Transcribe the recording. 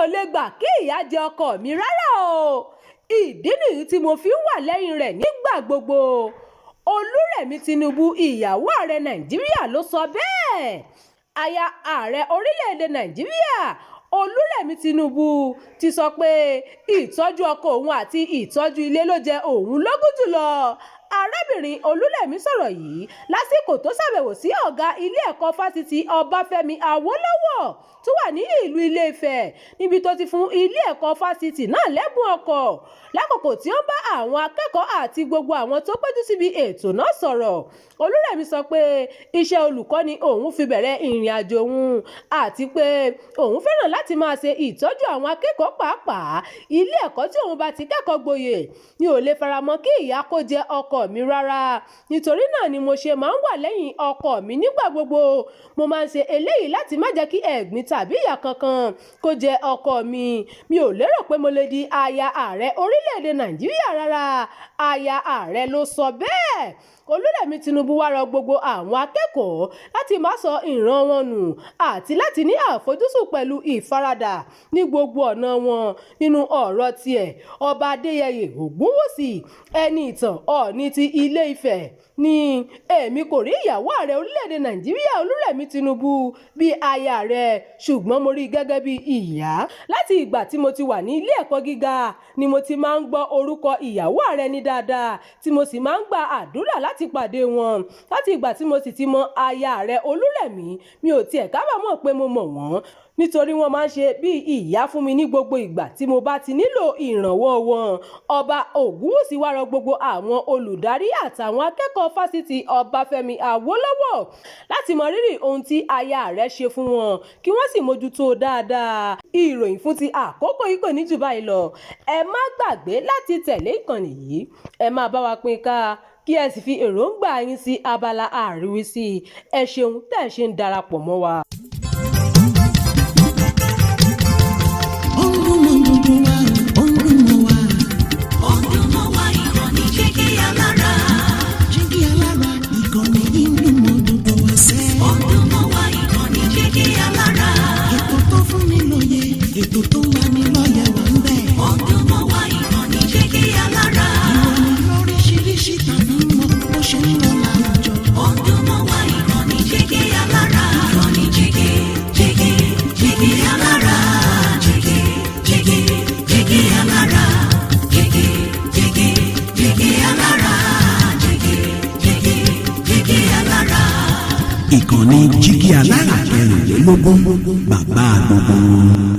ò lè gbà kí ìyà jẹ ọkọ mi rárá o. Ìdí nìyí tí mo fi ń wà lẹ́yìn rẹ̀ nígbà gbogbo. Olúrẹ̀mí Tinubu, ìyàwó ààrẹ Nàìjíríà, ló sọ bẹ́ẹ̀. Aya ààrẹ orílẹ̀-èdè Nàìjíríà Olúrẹ̀mí Tinubu ti sọ pé ìtọ́jú ọkọ òun àti ìtọ́jú ilé ló jẹ òun lógún jùlọ. Arábìnrin Olúrẹ̀mí sọ̀rọ̀ yìí lásìkò tó ṣàbẹ̀wò sí ọ̀gá ilé ẹ̀kọ́ fásitì Ọbáfẹ́mi Awólọ́wọ̀ tó wà ní ìlú Ilé-Ifẹ̀, níbi tó ti fún ilé ẹ̀kọ́ fásitì náà lẹ́bùn ọkọ̀. Lákòókò tí ó ń bá àwọn akẹ́kọ̀ọ́ àti gbogbo àwọn tó péjú síbi ètò náà sọ̀rọ̀, Olúrẹ̀mí sọ pé iṣẹ́ olùkọ́ ni òun fi bẹ̀rẹ̀ ìrìn àjò òun, àti pé òun fẹ́ràn láti máa ṣe ìtọ́jú àwọn akẹ́kọ̀ọ́, pàápàá ilé ẹ̀kọ́ tí òun bá ti kẹ́kọ̀ọ́ gboyè. Mi ò lè faramọ́ kí ìyà kó jẹ ọkọ mi rárá, nítorí náà ni mo ṣe máa ń wà lẹ́yìn ọkọ mi nígbà gbogbo. Mo máa ń ṣe eléyìí láti má jẹ́ kí ẹ̀gbin tàbí ìyà kankan kó jẹ ọkọ mi. Mi ò lérò pé mo lè di aya ààrẹ orílẹ̀-èdè Nàìjíríà rárá. Aya ààrẹ ló sọ bẹ́ẹ̀. Olúrẹ̀mí Tinubu wá rọ gbogbo àwọn akẹ́kọ̀ọ́ láti má sọ ìran wọn nù àti láti ní àfojúsùn pẹ̀lú ìfaradà ní gbogbo ọ̀nà wọn. Nínú ọ̀rọ̀ tiẹ̀, Ọba Adéyẹyè Ògúnwùsì, ẹni ìtàn Ọọ̀ni ti Ilé-Ifẹ̀, ní èmi kò rí ìyàwó ààrẹ orílẹ̀-èdè Nàìjíríà Olúrẹ̀mí Tinubu bí aya rẹ̀, ṣùgbọ́n mo rí gẹ́gẹ́ bí ìyá. Láti ìgbà tí mo ti wà ní ilé ẹ̀kọ́ gíga ni mo ti máa ń gbọ́ orúkọ ìyàwó ààrẹ ní dáadáa, tí mo sì máa ń gba àdúrà láti pàdé wọn. Láti ìgbà tí mo sì ti mọ aya ààrẹ Olúrẹ̀mí, mi ò tiẹ̀ kábàámọ̀ pé mo mọ̀ wọ́n, nítorí wọ́n máa ń ṣe bí ìyá fún mi ní gbogbo ìgbà tí mo bá ti nílò ìrànwọ́ wọn. Ọba Ògúnwùsì wá rọ gbogbo àwọn olùdarí àtàwọn akẹ́kọ̀ọ́ fásitì Ọbáfẹ́mi Awólọ́wọ̀ láti mọ rírì ohun tí aya rẹ̀ ṣe fún wọn, kí wọ́n sì mójútó dáadáa. Ìròyìn fún ti àkókò yìí kò ní jù báyìí lọ. Ẹ má gbàgbé láti tẹ̀lé ìkànnì yìí. Ẹ máa bá wa pín ká, kí ẹ sì fi èròǹgbà yín sí abala àríwísí. Ẹ ṣeun tẹ́ ẹ ṣe ń darapọ̀ mọ́ wa. Ètò tó wà ní lọ́yẹ̀ wà ń bẹ̀. Ọdún mọ́ wa ìkànnì Jígí Alára. Ìròyìn lóríṣiríṣi tàbí mọ bó ṣe ń lọ láwùjọ. Ọdún mọ́ wa ìkànnì Jígí Alára. Ìkànnì Jígí Alára. Jígí Alára. Jígí Alára. Jígí Alára. Ìkànnì Jígí Alára 24, bàbá gbogbo.